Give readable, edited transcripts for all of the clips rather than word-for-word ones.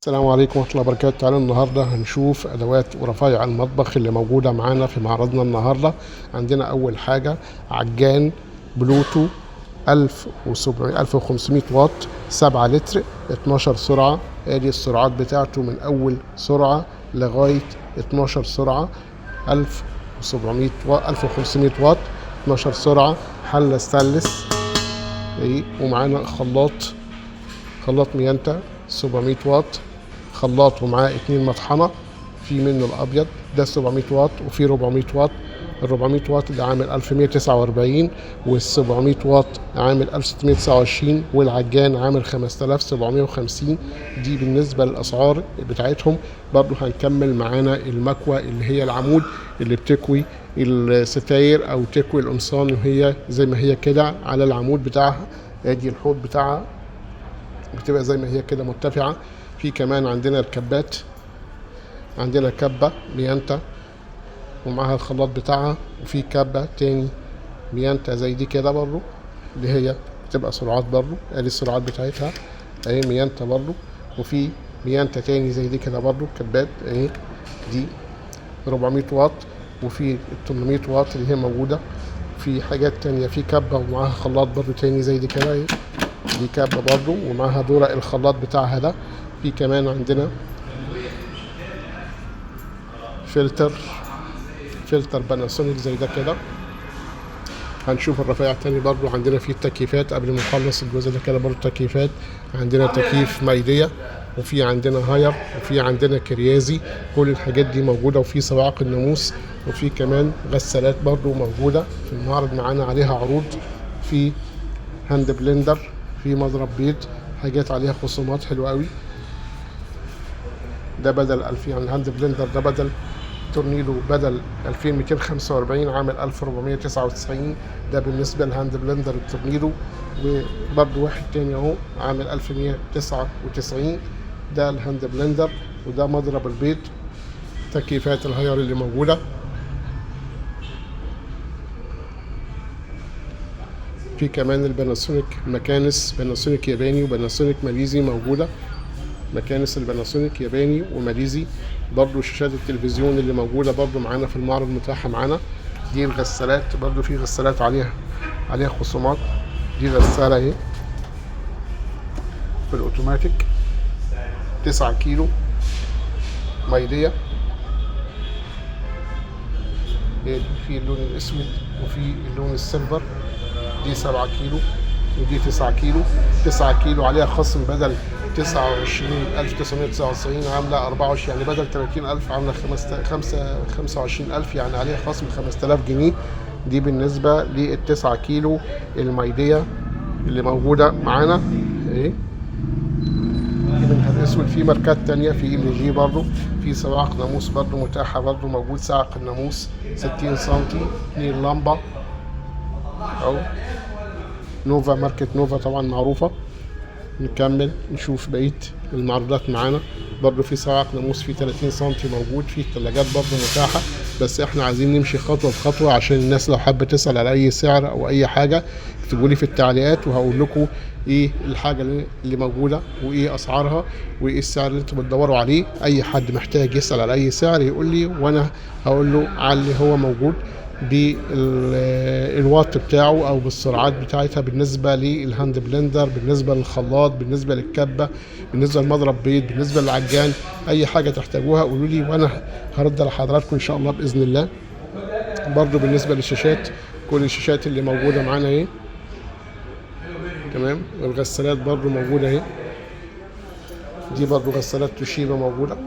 السلام عليكم ورحمة الله وبركاته. تعالوا النهاردة هنشوف أدوات ورفايع المطبخ اللي موجودة معانا في معرضنا النهاردة. عندنا أول حاجة عجان بلوتو 1500 واط 7 لتر 12 سرعة. ادي السرعات بتاعته من أول سرعة لغاية 12 سرعة. 1700 واط 1500 واط 12 سرعة. حلة ستانلس ومعانا خلاط ميانتا 700 واط. خلاط ومعاه 2 مطحنة، في منه الأبيض ده 700 واط وفي 400 واط. ال 400 واط ده عامل 1149 وال 700 واط عامل 1629 والعجان عامل 5750. دي بالنسبة للأسعار بتاعتهم. برضو هنكمل معانا المكوى اللي هي العمود اللي بتكوي الستاير أو تكوي القمصان وهي زي ما هي كده على العمود بتاعها. ادي الحوض بتاعها بتبقى زي ما هي كده مرتفعة. في كمان عندنا الكبات، عندنا كبة ميانتا ومعها الخلاط بتاعها، وفي كبة تاني ميانتا زي دي كده برضو اللي هي بتبقى سرعات برضو. ادي السرعات بتاعتها اهي ميانتا برضو. وفي ميانتا تاني زي دي كده برضو كبات اهي دي 400 واط وفي 800 واط اللي هي موجودة. في حاجات تانية في كبة ومعاها خلاط برضو تاني زي دي كده اهي دي كبة برضو ومعاها دورة الخلاط بتاعها ده. في كمان عندنا فلتر باناسونيك زي ده كده. هنشوف الرفايع تاني برضو. عندنا في التكييفات قبل ما نخلص الجزء ده كده برضو تكييفات. عندنا تكييف مايدية وفي عندنا هاير وفي عندنا كريازي. كل الحاجات دي موجودة. وفي صواعق الناموس وفي كمان غسالات برضو موجودة في المعرض معانا عليها عروض. في هاند بلندر، في مضرب بيض، حاجات عليها خصومات حلوة قوي. ده بدل 1000 يعني الهاند بلندر ده بدل تورنيدو بدل 2245 عامل 1499. ده بالنسبة للهاند بلندر التورنيدو. وبرضه واحد تاني اهو عامل 1199. ده الهاند بلندر وده مضرب البيض. تكييفات الهاير اللي موجودة. في كمان الباناسونيك مكانس باناسونيك ياباني وباناسونيك ماليزي موجودة. مكانس الباناسونيك ياباني وماليزي. برضو شاشات التلفزيون اللي موجودة برضو معانا في المعرض متاحة معانا. دي الغسالات برضو في غسالات عليها خصومات. دي غسالة اهي بالاوتوماتيك 9 كيلو مايدية. في اللون الاسود وفي اللون السيلفر. دي 7 كيلو ودي 9 كيلو. 9 كيلو عليها خصم بدل 29999 عاملة 24 يعني بدل 30000 عاملة 25000 يعني عليها خصم 5000 جنيه. دي بالنسبة لل9 كيلو المايدية اللي موجودة معانا اهي. منها الاسود. في ماركات تانية في LG برضو. في صواعق ناموس برضو متاحة برضو موجود. صاعق الناموس 60 سنتي 2 لمبة او نوفا ماركة نوفا طبعا معروفة. نكمل نشوف بقية المعروضات معانا. برضو في صواعق ناموس في 30 سنتي موجود. في ثلاجات برضو متاحة. بس احنا عايزين نمشي خطوة بخطوة عشان الناس لو حابة تسأل على اي سعر او اي حاجة اكتبوا لي في التعليقات وهقول لكم ايه الحاجة اللي موجودة وايه اسعارها وايه السعر اللي انتم بتدوروا عليه. اي حد محتاج يسأل على اي سعر يقول لي وانا هقول له على اللي هو موجود بالواط بتاعه او بالسرعات بتاعتها. بالنسبه للهاند بلندر، بالنسبه للخلاط، بالنسبه للكبه، بالنسبه للمضرب بيض، بالنسبه للعجان، اي حاجه تحتاجوها قولوا لي وانا هرد على حضراتكم ان شاء الله باذن الله. برضو بالنسبه للشاشات كل الشاشات اللي موجوده معانا اهي تمام. والغسالات برضو موجوده اهي. دي برضو غسالات توشيبا موجوده.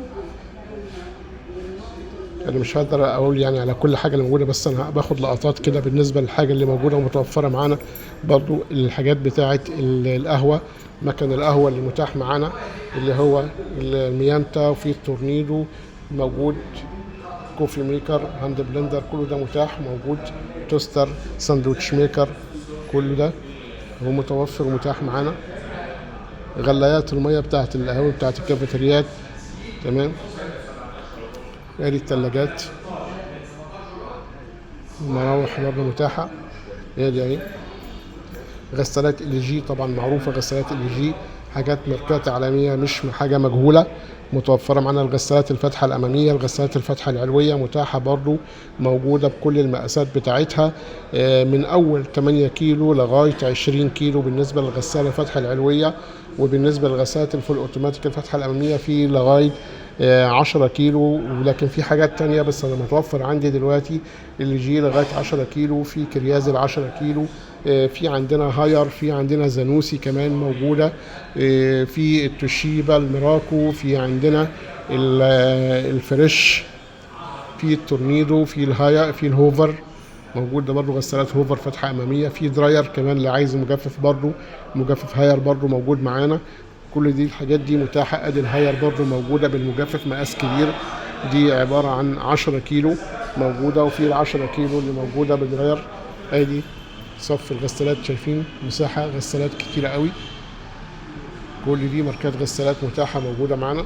انا مش هقدر اقول يعني على كل حاجه اللي موجوده بس انا باخد لقطات كده بالنسبه للحاجه اللي موجوده ومتوفره معانا. برضو الحاجات بتاعه القهوه، مكان القهوه اللي متاح معانا اللي هو الميانتا وفي التورنيدو موجود. كوفي ميكر، هاند بلندر، كله ده متاح موجود. توستر، ساندوتش ميكر، كله ده هو متوفر ومتاح معانا. غلايات الميه بتاعه القهوه بتاعه الكافيتريات تمام. ادي الثلاجات. المراوح برضه متاحة. ادي اهي. غسالات LG طبعا معروفة غسالات LG حاجات ماركات عالمية مش حاجة مجهولة. متوفرة معانا الغسالات الفتحة الأمامية، الغسالات الفتحة العلوية متاحة برضو، موجودة بكل المقاسات بتاعتها، من أول 8 كيلو لغاية 20 كيلو بالنسبة للغسالة الفتحة العلوية. وبالنسبة للغسالات الفول أوتوماتيك الفتحة الأمامية في لغاية 10 كيلو. ولكن في حاجات تانية بس أنا متوفر عندي دلوقتي اللي جي لغاية 10 كيلو، في كرياز 10 كيلو، في عندنا هاير، في عندنا زانوسي كمان موجودة، في التوشيبا الميراكو، في عندنا الفريش، في التورنيدو، في الهاير، في الهوفر موجود ده برضو غسالات هوفر فتحة أمامية. في دراير كمان اللي عايز مجفف برضو، مجفف هاير برضو موجود معانا. كل دي الحاجات دي متاحة. ادي الهاير برضو موجودة بالمجفف مقاس كبير، دي عبارة عن 10 كيلو موجودة. وفي ال10 كيلو اللي موجودة بدراير. ادي صف الغسالات، شايفين مساحة غسالات كتيرة قوي. كل دي ماركات غسالات متاحة موجودة معانا.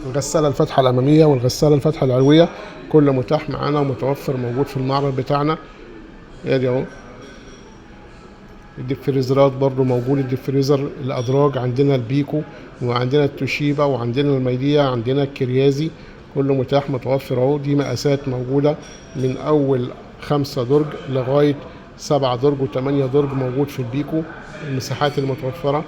الغسالة الفتحة الأمامية والغسالة الفتحة العلوية كله متاح معانا ومتوفر موجود في المعرض بتاعنا. ادي اهو. الديفريزرات برضو موجود، الديفريزر الأدراج عندنا البيكو، وعندنا التوشيبا، وعندنا الميديا، عندنا الكريازي، كله متاح متوفر اهو. دي مقاسات موجودة من أول 5 درج لغاية 7 درج و8 درج موجود في البيكو، المساحات المتوفرة.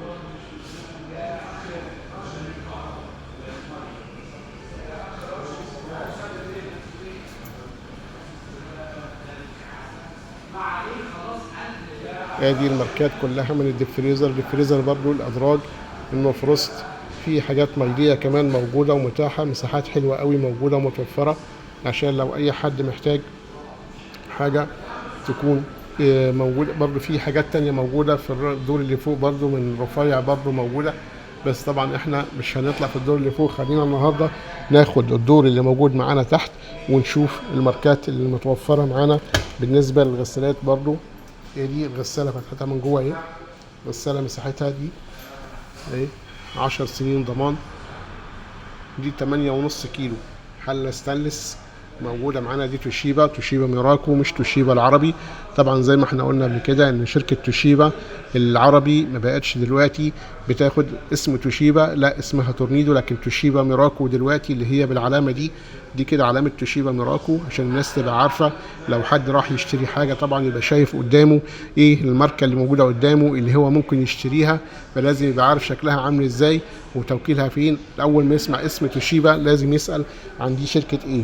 ادي الماركات كلها من الديفريزر برضو الادراج النوفروست. في حاجات ميدية كمان موجودة ومتاحة، مساحات حلوة قوي موجودة ومتوفرة، عشان لو اي حد محتاج حاجة تكون موجودة. برضو في حاجات تانية موجودة في الدور اللي فوق برضو من رفيع برضو موجودة، بس طبعا احنا مش هنطلع في الدور اللي فوق. خلينا النهاردة ناخد الدور اللي موجود معانا تحت ونشوف الماركات اللي متوفرة معانا بالنسبة للغسالات. برضو دي الغسالة فتحتها من جوه اهي، غسالة مساحتها دي اهي 10 سنين ضمان، دي 8.5 كيلو، حلة ستانلس موجودة معانا. دي توشيبا ميراكو، مش توشيبا العربي. طبعا زي ما احنا قلنا قبل كده ان شركة توشيبا العربي ما بقتش دلوقتي بتاخد اسم توشيبا، لا اسمها تورنيدو، لكن توشيبا ميراكو دلوقتي اللي هي بالعلامة دي كده علامة توشيبا ميراكو، عشان الناس تبقى عارفة لو حد راح يشتري حاجة طبعا يبقى شايف قدامه ايه الماركة اللي موجودة قدامه اللي هو ممكن يشتريها، فلازم يبقى عارف شكلها عامل ازاي وتوكيلها فين. اول ما يسمع اسم توشيبا لازم يسأل عن دي شركة ايه،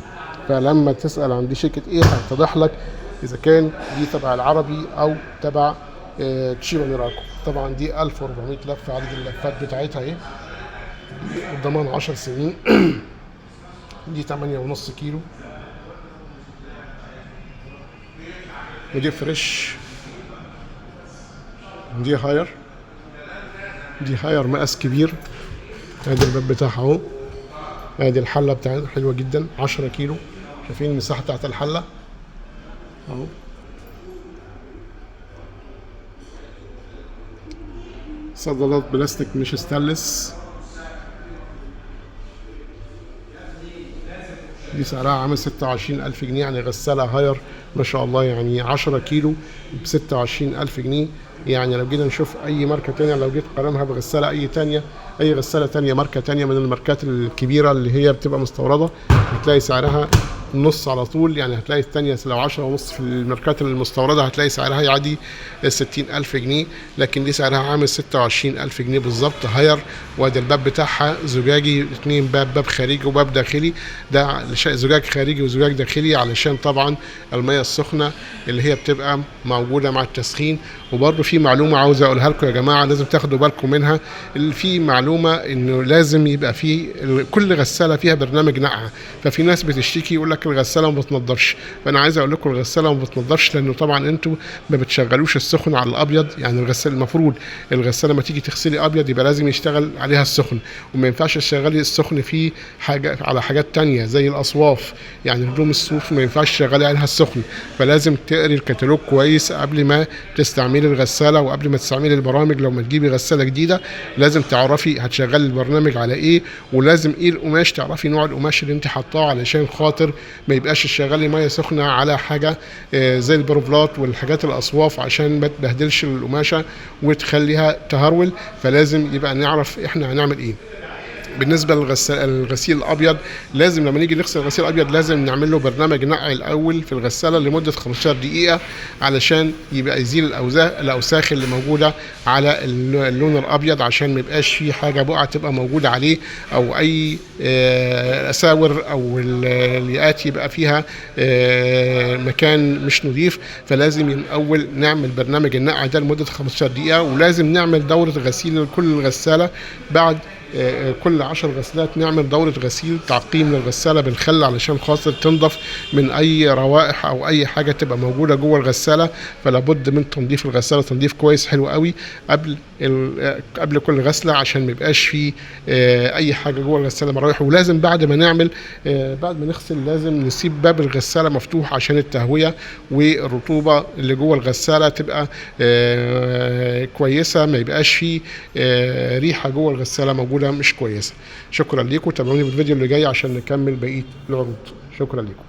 فلما تسأل عن دي شركة ايه هيتضح لك اذا كان دي تبع العربي او تبع توشيبا ميراكو. طبعا دي 1400 لفة عدد اللفات بتاعتها ايه، الضمان 10 سنين. دي 8.5 كيلو، ودي فريش، دي هاير، دي هاير مقاس كبير. ادي الباب بتاعها اهو، ادي الحلة بتاعتها حلوة جدا 10 كيلو، شايفين المساحة بتاعت الحلة اهو. صدادات بلاستيك مش ستانلس، دي سعرها عامل 26,000 جنيه، يعني غسالة هاير ما شاء الله، يعني 10 كيلو ب26,000 جنيه. يعني لو جينا نشوف أي ماركة تانية، لو جيت قارنها بغسالة أي غسالة تانية ماركة تانية من الماركات الكبيرة اللي هي بتبقى مستوردة، هتلاقي سعرها النص على طول. يعني هتلاقي التانية لو 10.5 في الماركات المستوردة هتلاقي سعرها يعدي 60,000 جنيه، لكن دي سعرها عامل 26,000 جنيه بالظبط هاير. وادي الباب بتاعها زجاجي، 2 باب خارجي وباب داخلي، ده زجاج خارجي وزجاج داخلي علشان طبعا المية السخنة اللي هي بتبقى موجودة مع التسخين. وبرضه في معلومة عاوز اقولها لكم يا جماعة لازم تاخدوا بالكم منها، في معلومة انه لازم يبقى في كل غسالة فيها برنامج نقع. ففي ناس بتشتكي يقول لك الغسالة ما بتنضفش، فانا عايز اقول لكم الغسالة ما بتنضفش لانه طبعا انتوا ما بتشغلوش السخن على الابيض. يعني الغسالة المفروض الغسالة ما تيجي تغسلي ابيض يبقى لازم يشتغل عليها السخن، وما ينفعش تشغلي السخن في حاجة على حاجات تانية زي الاصواف، يعني هدوم الصوف ما ينفعش تشغلي عليها السخن. فلازم تقري الكتالوج كويس قبل ما تستعملي الغسالة وقبل ما تستعملي البرامج. لو ما تجيبي غسالة جديدة لازم تعرفي هتشغلي البرنامج على ايه، ولازم ايه القماش، تعرفي نوع القماش اللي انت حطاه علشان خاطر ما يبقاش شغال ميه سخنه على حاجه زي البروفلات والحاجات الاصواف عشان ما تبهدلش القماشه وتخليها تهرول. فلازم يبقى نعرف احنا هنعمل ايه. بالنسبه للغسيل الابيض، لازم لما نيجي نغسل الغسيل الابيض لازم نعمل له برنامج نقع الاول في الغساله لمده 15 دقيقه علشان يبقى يزيل الاوساخ اللي موجوده على اللون الابيض، عشان ما يبقاش في حاجه بقعه تبقى موجوده عليه او اي اساور او الياقات يبقى فيها مكان مش نظيف. فلازم الاول نعمل برنامج النقع ده لمده 15 دقيقه، ولازم نعمل دوره غسيل لكل الغساله. بعد كل 10 غسلات نعمل دورة غسيل تعقيم للغسالة بالخل علشان خاطر تنضف من أي روائح أو أي حاجة تبقى موجودة جوه الغسالة. فلا بد من تنظيف الغسالة تنظيف كويس حلو قوي قبل كل غسلة عشان ما يبقاش فيه أي حاجة جوه الغسالة مراوح. ولازم بعد ما نغسل لازم نسيب باب الغسالة مفتوح عشان التهوية والرطوبة اللي جوه الغسالة تبقى كويسة، ما يبقاش فيه ريحة جوه الغسالة موجودة مش كويسة. شكرا لكم، تابعوني في الفيديو اللي جاي عشان نكمل بقية العروض. شكرا لكم.